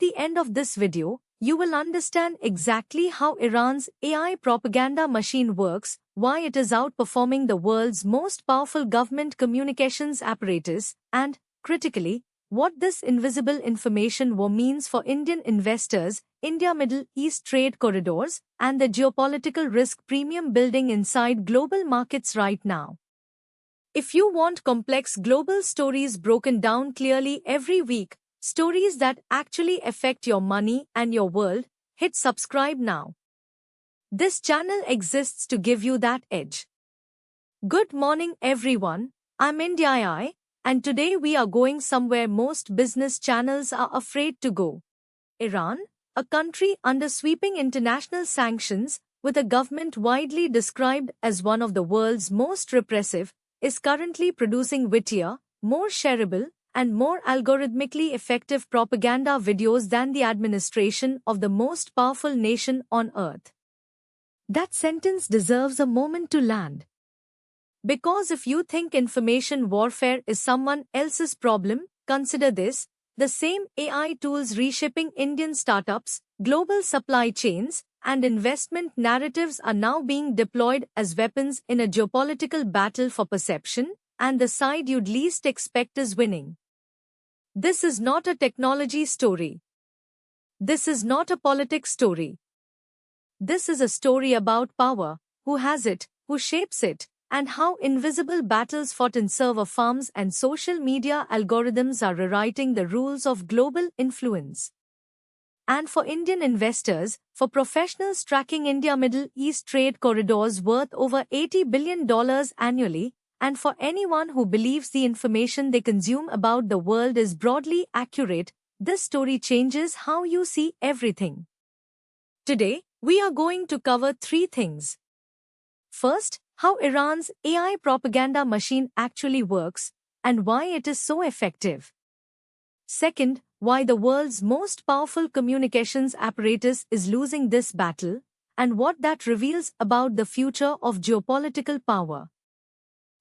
the end of this video, you will understand exactly how Iran's AI propaganda machine works, why it is outperforming the world's most powerful government communications apparatus, and, critically, what this invisible information war means for Indian investors, India-Middle East trade corridors, and the geopolitical risk premium building inside global markets right now. If you want complex global stories broken down clearly every week, stories that actually affect your money and your world, hit subscribe now. This channel exists to give you that edge. Good morning everyone, I'm India, and today we are going somewhere most business channels are afraid to go. Iran, a country under sweeping international sanctions, with a government widely described as one of the world's most repressive, is currently producing wittier, more shareable, and more algorithmically effective propaganda videos than the administration of the most powerful nation on earth. That sentence deserves a moment to land. Because if you think information warfare is someone else's problem, consider this: the same AI tools reshaping Indian startups, global supply chains, and investment narratives are now being deployed as weapons in a geopolitical battle for perception, and the side you'd least expect is winning. This is not a technology story. This is not a politics story. This is a story about power, who has it, who shapes it, and how invisible battles fought in server farms and social media algorithms are rewriting the rules of global influence. And for Indian investors, for professionals tracking India-Middle East trade corridors worth over $80 billion annually, and for anyone who believes the information they consume about the world is broadly accurate, this story changes how you see everything. Today, we are going to cover three things. First, how Iran's AI propaganda machine actually works, and why it is so effective. Second, why the world's most powerful communications apparatus is losing this battle, and what that reveals about the future of geopolitical power.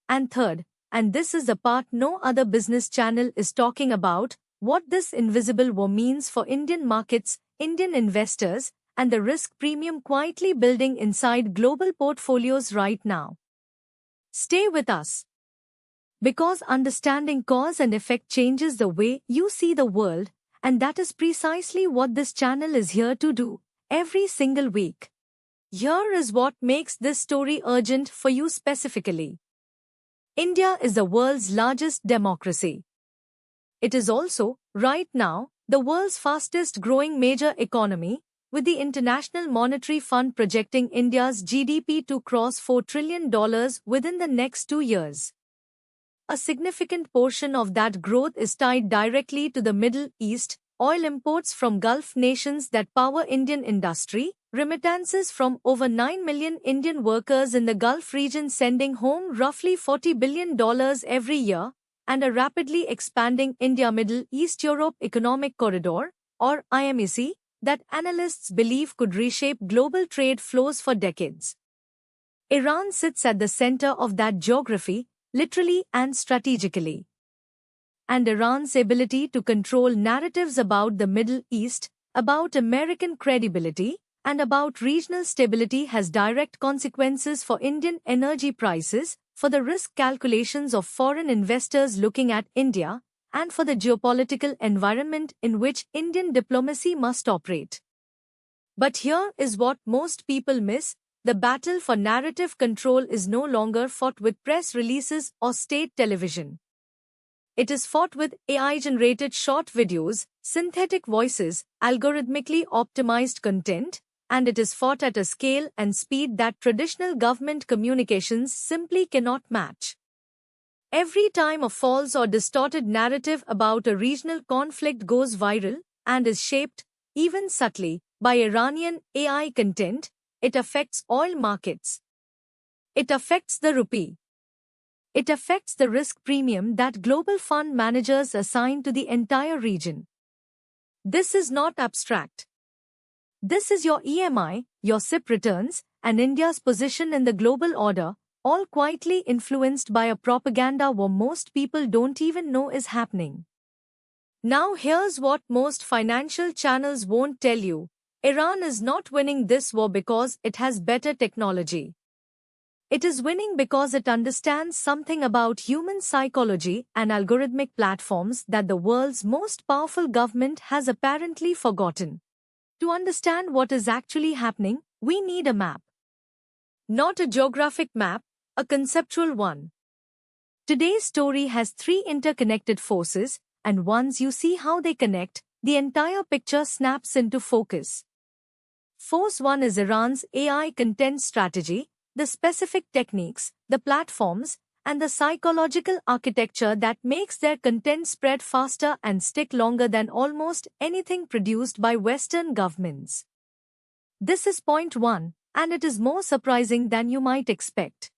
And third, and this is the part no other business channel is talking about, what this invisible war means for Indian markets, Indian investors, and the risk premium quietly building inside global portfolios right now. Stay with us. Because understanding cause and effect changes the way you see the world, and that is precisely what this channel is here to do, every single week. Here is what makes this story urgent for you specifically. India is the world's largest democracy. It is also, right now, the world's fastest growing major economy, with the International Monetary Fund projecting India's GDP to cross $4 trillion within the next 2 years. A significant portion of that growth is tied directly to the Middle East, oil imports from Gulf nations that power Indian industry, remittances from over 9 million Indian workers in the Gulf region sending home roughly $40 billion every year, and a rapidly expanding India-Middle East-Europe Economic Corridor, or IMEC, that analysts believe could reshape global trade flows for decades. Iran sits at the center of that geography, literally and strategically. And Iran's ability to control narratives about the Middle East, about American credibility, and about regional stability has direct consequences for Indian energy prices, for the risk calculations of foreign investors looking at India, and for the geopolitical environment in which Indian diplomacy must operate. But here is what most people miss: the battle for narrative control is no longer fought with press releases or state television. It is fought with AI-generated short videos, synthetic voices, algorithmically optimized content, and it is fought at a scale and speed that traditional government communications simply cannot match. Every time a false or distorted narrative about a regional conflict goes viral and is shaped, even subtly, by Iranian AI content, it affects oil markets. It affects the rupee. It affects the risk premium that global fund managers assign to the entire region. This is not abstract. This is your EMI, your SIP returns, and India's position in the global order, all quietly influenced by a propaganda war most people don't even know is happening. Now here's what most financial channels won't tell you. Iran is not winning this war because it has better technology. It is winning because it understands something about human psychology and algorithmic platforms that the world's most powerful government has apparently forgotten. To understand what is actually happening, we need a map. Not a geographic map, a conceptual one. Today's story has three interconnected forces, and once you see how they connect, the entire picture snaps into focus. Force 1 is Iran's AI content strategy, the specific techniques, the platforms, and the psychological architecture that makes their content spread faster and stick longer than almost anything produced by Western governments. This is point 1, and it is more surprising than you might expect.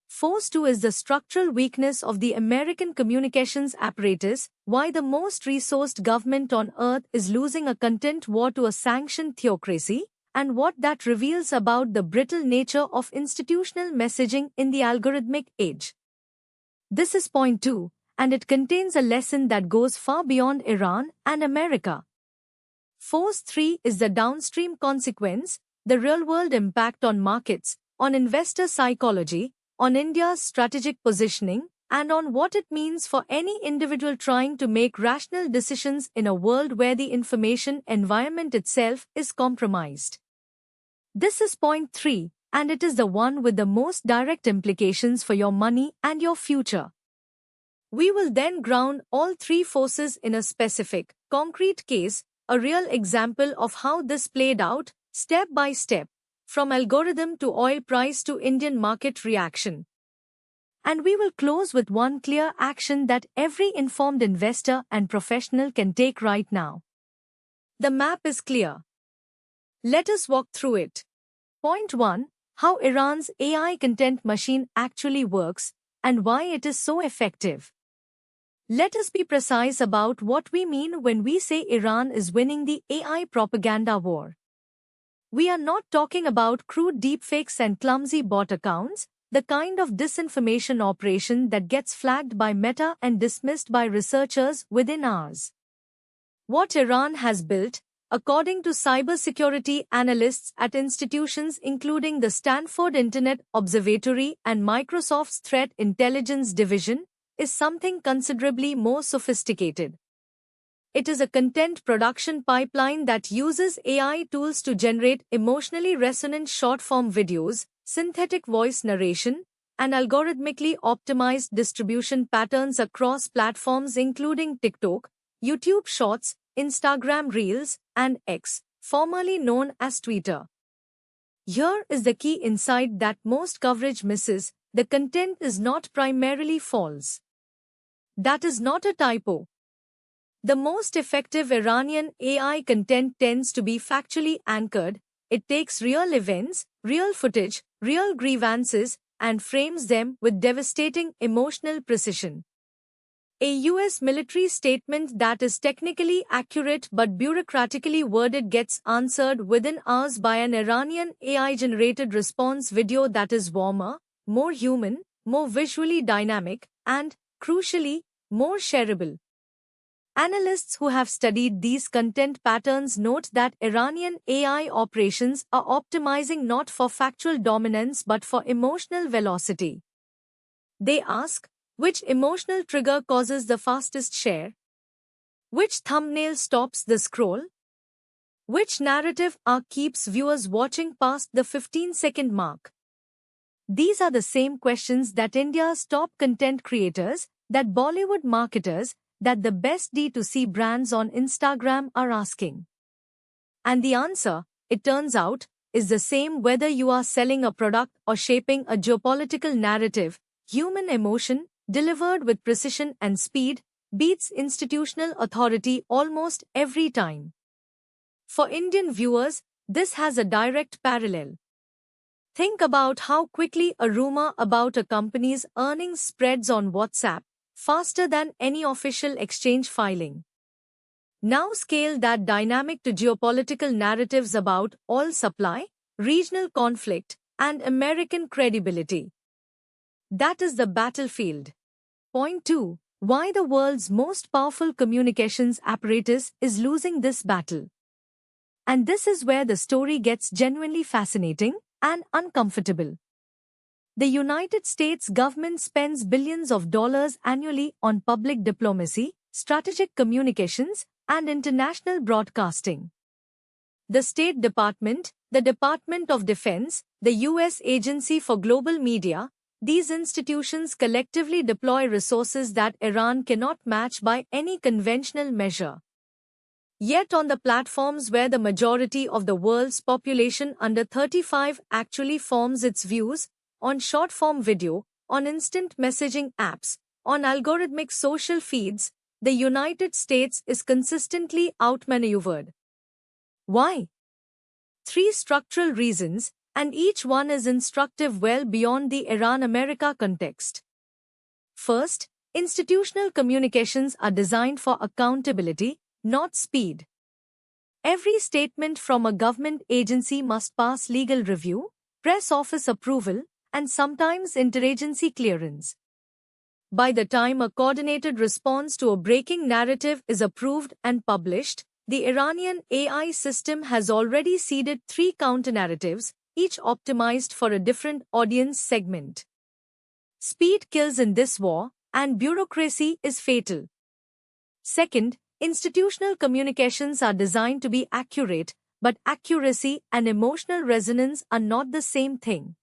Force 2 is the structural weakness of the American communications apparatus, why the most resourced government on earth is losing a content war to a sanctioned theocracy, and what that reveals about the brittle nature of institutional messaging in the algorithmic age. This is point 2, and it contains a lesson that goes far beyond Iran and America. Force 3 is the downstream consequence, the real-world impact on markets, on investor psychology, on India's strategic positioning, and on what it means for any individual trying to make rational decisions in a world where the information environment itself is compromised. This is point 3, and it is the one with the most direct implications for your money and your future. We will then ground all three forces in a specific, concrete case, a real example of how this played out, step by step, from algorithm to oil price to Indian market reaction. And we will close with one clear action that every informed investor and professional can take right now. The map is clear. Let us walk through it. Point 1. How Iran's AI content machine actually works and why it is so effective. Let us be precise about what we mean when we say Iran is winning the AI propaganda war. We are not talking about crude deepfakes and clumsy bot accounts, the kind of disinformation operation that gets flagged by Meta and dismissed by researchers within hours. What Iran has built, according to cybersecurity analysts at institutions including the Stanford Internet Observatory and Microsoft's Threat Intelligence Division, is something considerably more sophisticated. It is a content production pipeline that uses AI tools to generate emotionally resonant short-form videos, synthetic voice narration, and algorithmically optimized distribution patterns across platforms including TikTok, YouTube Shorts, Instagram Reels, and X, formerly known as Twitter. Here is the key insight that most coverage misses: the content is not primarily false. That is not a typo. The most effective Iranian AI content tends to be factually anchored. It takes real events, real footage, real grievances, and frames them with devastating emotional precision. A US military statement that is technically accurate but bureaucratically worded gets answered within hours by an Iranian AI-generated response video that is warmer, more human, more visually dynamic, and, crucially, more shareable. Analysts who have studied these content patterns note that Iranian AI operations are optimizing not for factual dominance but for emotional velocity. They ask, which emotional trigger causes the fastest share? Which thumbnail stops the scroll? Which narrative arc keeps viewers watching past the 15-second mark? These are the same questions that India's top content creators, that Bollywood marketers, that the best D2C brands on Instagram are asking. And the answer, it turns out, is the same whether you are selling a product or shaping a geopolitical narrative. Human emotion, delivered with precision and speed, beats institutional authority almost every time. For Indian viewers, this has a direct parallel. Think about how quickly a rumor about a company's earnings spreads on WhatsApp, faster than any official exchange filing. Now scale that dynamic to geopolitical narratives about oil supply, regional conflict, and American credibility. That is the battlefield. Point 2. why the world's most powerful communications apparatus is losing this battle. And this is where the story gets genuinely fascinating and uncomfortable. The United States government spends billions of dollars annually on public diplomacy, strategic communications, and international broadcasting. The State Department, the Department of Defense, the U.S. Agency for Global Media, these institutions collectively deploy resources that Iran cannot match by any conventional measure. Yet on the platforms where the majority of the world's population under 35 actually forms its views, on short-form video, on instant messaging apps, on algorithmic social feeds, the United States is consistently outmaneuvered. Why? 3 structural reasons, and each one is instructive well beyond the Iran-America context. First, institutional communications are designed for accountability, not speed. Every statement from a government agency must pass legal review, press office approval, and sometimes interagency clearance. By the time a coordinated response to a breaking narrative is approved and published, the Iranian AI system has already seeded 3 counternarratives, each optimized for a different audience segment. Speed kills in this war, and bureaucracy is fatal. Second, institutional communications are designed to be accurate, but accuracy and emotional resonance are not the same thing.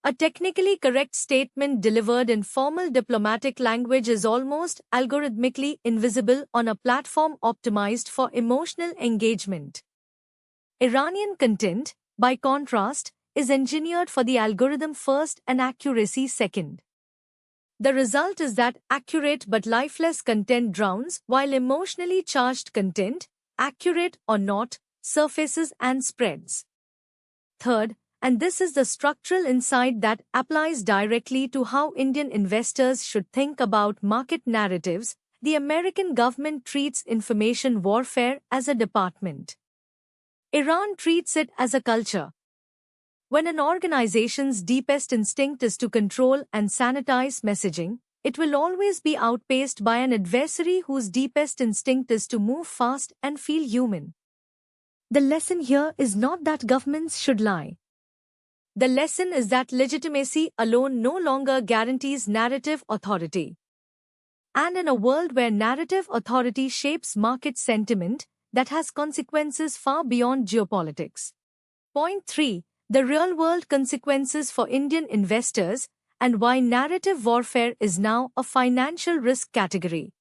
A technically correct statement delivered in formal diplomatic language is almost algorithmically invisible on a platform optimized for emotional engagement. Iranian content, by contrast, is engineered for the algorithm first and accuracy second. The result is that accurate but lifeless content drowns, while emotionally charged content, accurate or not, surfaces and spreads. Third, and this is the structural insight that applies directly to how Indian investors should think about market narratives, the American government treats information warfare as a department. Iran treats it as a culture. When an organization's deepest instinct is to control and sanitize messaging, it will always be outpaced by an adversary whose deepest instinct is to move fast and feel human. The lesson here is not that governments should lie. The lesson is that legitimacy alone no longer guarantees narrative authority. And in a world where narrative authority shapes market sentiment, that has consequences far beyond geopolitics. Point 3. The real-world consequences for Indian investors and why narrative warfare is now a financial risk category.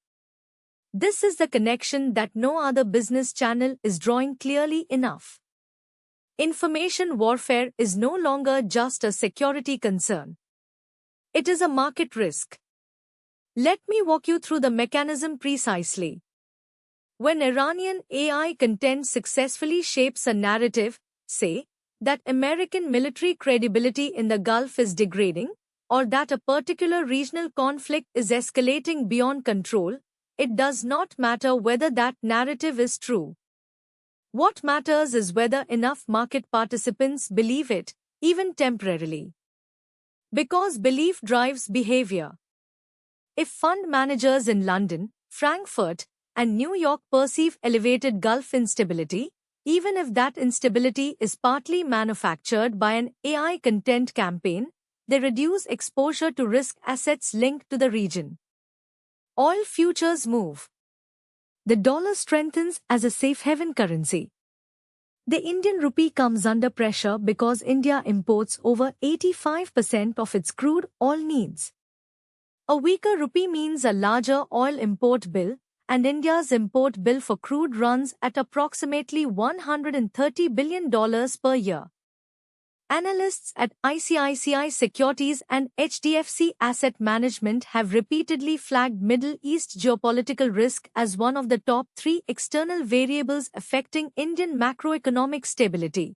This is the connection that no other business channel is drawing clearly enough. Information warfare is no longer just a security concern. It is a market risk. Let me walk you through the mechanism precisely. When Iranian AI content successfully shapes a narrative, say, that American military credibility in the Gulf is degrading, or that a particular regional conflict is escalating beyond control, it does not matter whether that narrative is true. What matters is whether enough market participants believe it, even temporarily. Because belief drives behavior. If fund managers in London, Frankfurt, and New York perceive elevated Gulf instability, even if that instability is partly manufactured by an AI content campaign, they reduce exposure to risk assets linked to the region. Oil futures move. The dollar strengthens as a safe haven currency. The Indian rupee comes under pressure because India imports over 85% of its crude oil needs. A weaker rupee means a larger oil import bill, and India's import bill for crude runs at approximately $130 billion per year. Analysts at ICICI Securities and HDFC Asset Management have repeatedly flagged Middle East geopolitical risk as one of the top 3 external variables affecting Indian macroeconomic stability.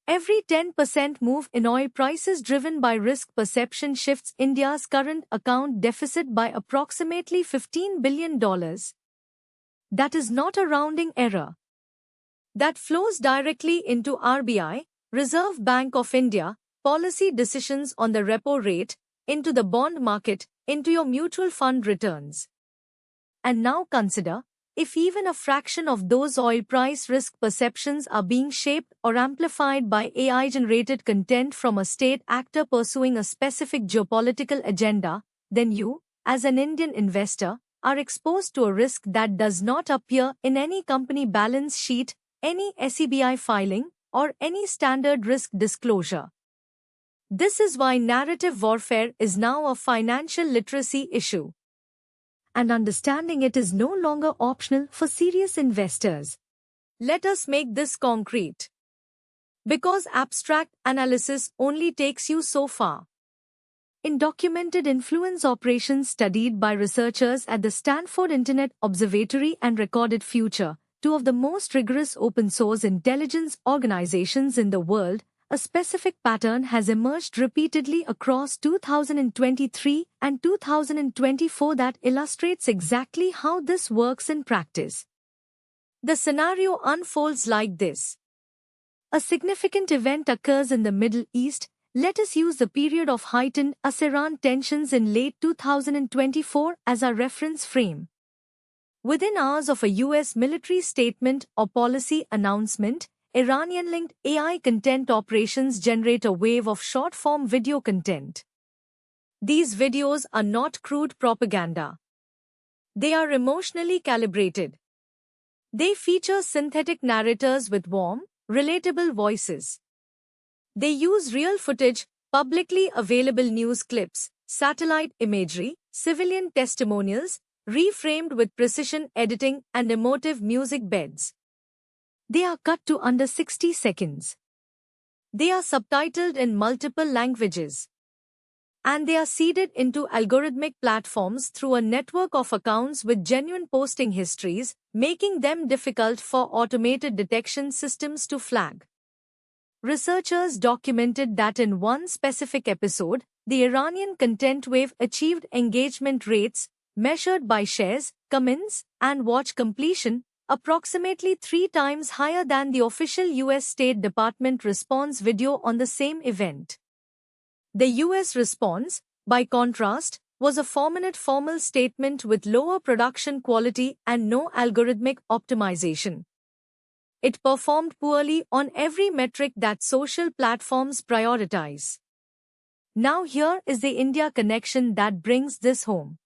Every 10% move in oil prices driven by risk perception shifts India's current account deficit by approximately $15 billion. That is not a rounding error. That flows directly into RBI, Reserve Bank of India, policy decisions on the repo rate, into the bond market, into your mutual fund returns. And now consider, if even a fraction of those oil price risk perceptions are being shaped or amplified by AI-generated content from a state actor pursuing a specific geopolitical agenda, then you, as an Indian investor, are exposed to a risk that does not appear in any company balance sheet, any SEBI filing, or any standard risk disclosure. This is why narrative warfare is now a financial literacy issue. And understanding it is no longer optional for serious investors. Let us make this concrete. Because abstract analysis only takes you so far. In documented influence operations studied by researchers at the Stanford Internet Observatory and Recorded Future, two of the most rigorous open-source intelligence organizations in the world, a specific pattern has emerged repeatedly across 2023 and 2024 that illustrates exactly how this works in practice. The scenario unfolds like this. A significant event occurs in the Middle East. Let us use the period of heightened US-Iran tensions in late 2024 as our reference frame. Within hours of a US military statement or policy announcement, Iranian-linked AI content operations generate a wave of short-form video content. These videos are not crude propaganda. They are emotionally calibrated. They feature synthetic narrators with warm, relatable voices. They use real footage, publicly available news clips, satellite imagery, civilian testimonials, reframed with precision editing and emotive music beds. They are cut to under 60 seconds. They are subtitled in multiple languages. And they are seeded into algorithmic platforms through a network of accounts with genuine posting histories, making them difficult for automated detection systems to flag. Researchers documented that in one specific episode, the Iranian content wave achieved engagement rates, measured by shares, comments, and watch completion, approximately 3 times higher than the official US State Department response video on the same event. The US response, by contrast, was a 4-minute formal statement with lower production quality and no algorithmic optimization. It performed poorly on every metric that social platforms prioritize. Now here is the India connection that brings this home.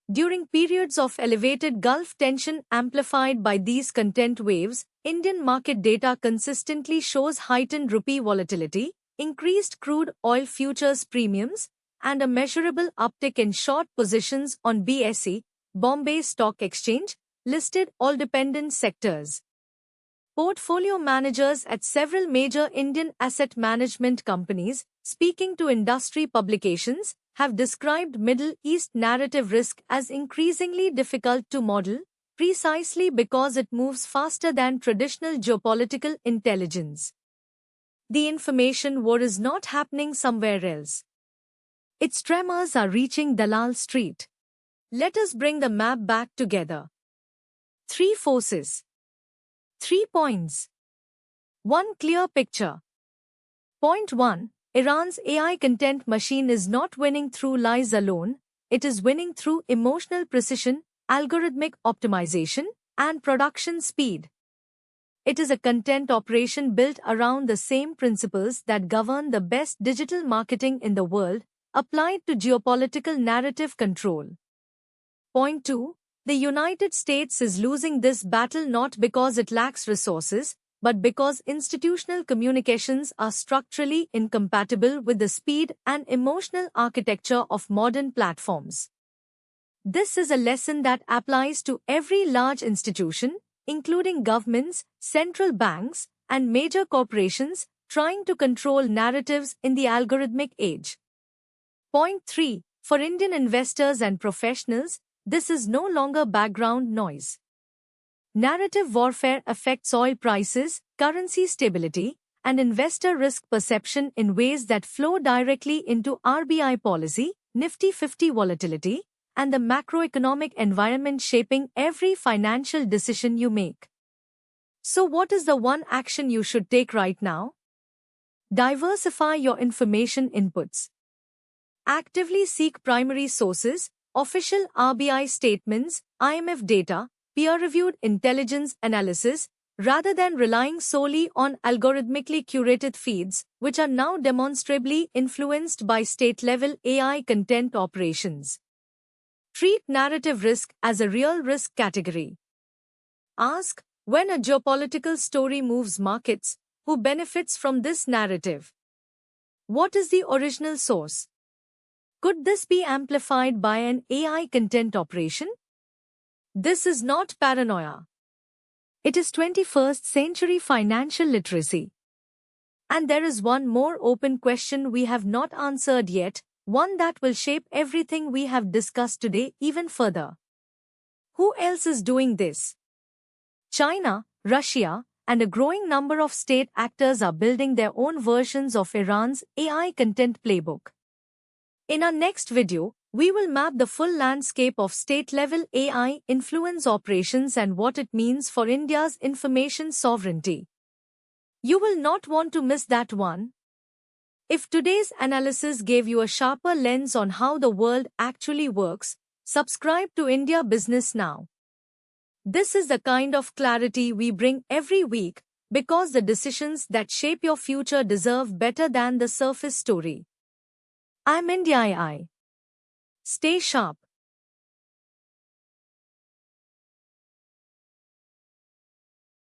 During periods of elevated Gulf tension amplified by these content waves, Indian market data consistently shows heightened rupee volatility, increased crude oil futures premiums, and a measurable uptick in short positions on BSE, Bombay Stock Exchange, listed oil-dependent sectors. Portfolio managers at several major Indian asset management companies, speaking to industry publications, have described Middle East narrative risk as increasingly difficult to model, precisely because it moves faster than traditional geopolitical intelligence. The information war is not happening somewhere else. Its tremors are reaching Dalal Street. Let us bring the map back together. 3 forces. 3 points. 1 clear picture. Point 1. Iran's AI content machine is not winning through lies alone, it is winning through emotional precision, algorithmic optimization, and production speed. It is a content operation built around the same principles that govern the best digital marketing in the world, applied to geopolitical narrative control. Point 2. The United States is losing this battle not because it lacks resources, but because institutional communications are structurally incompatible with the speed and emotional architecture of modern platforms. This is a lesson that applies to every large institution, including governments, central banks, and major corporations trying to control narratives in the algorithmic age. Point 3. For Indian investors and professionals, this is no longer background noise. Narrative warfare affects oil prices, currency stability, and investor risk perception in ways that flow directly into RBI policy, Nifty 50 volatility, and the macroeconomic environment shaping every financial decision you make. So what is the one action you should take right now? Diversify your information inputs. Actively seek primary sources, official RBI statements, IMF data, peer-reviewed intelligence analysis, rather than relying solely on algorithmically curated feeds, which are now demonstrably influenced by state-level AI content operations. Treat narrative risk as a real risk category. Ask, when a geopolitical story moves markets, who benefits from this narrative? What is the original source? Could this be amplified by an AI content operation? This is not paranoia. It is 21st century financial literacy. And there is one more open question we have not answered yet, one that will shape everything we have discussed today even further. Who else is doing this? China, Russia, and a growing number of state actors are building their own versions of Iran's AI content playbook. In our next video, we will map the full landscape of state-level AI influence operations and what it means for India's information sovereignty. You will not want to miss that one. If today's analysis gave you a sharper lens on how the world actually works, subscribe to India Business Now. This is the kind of clarity we bring every week because the decisions that shape your future deserve better than the surface story. I'm India AI. Stay sharp.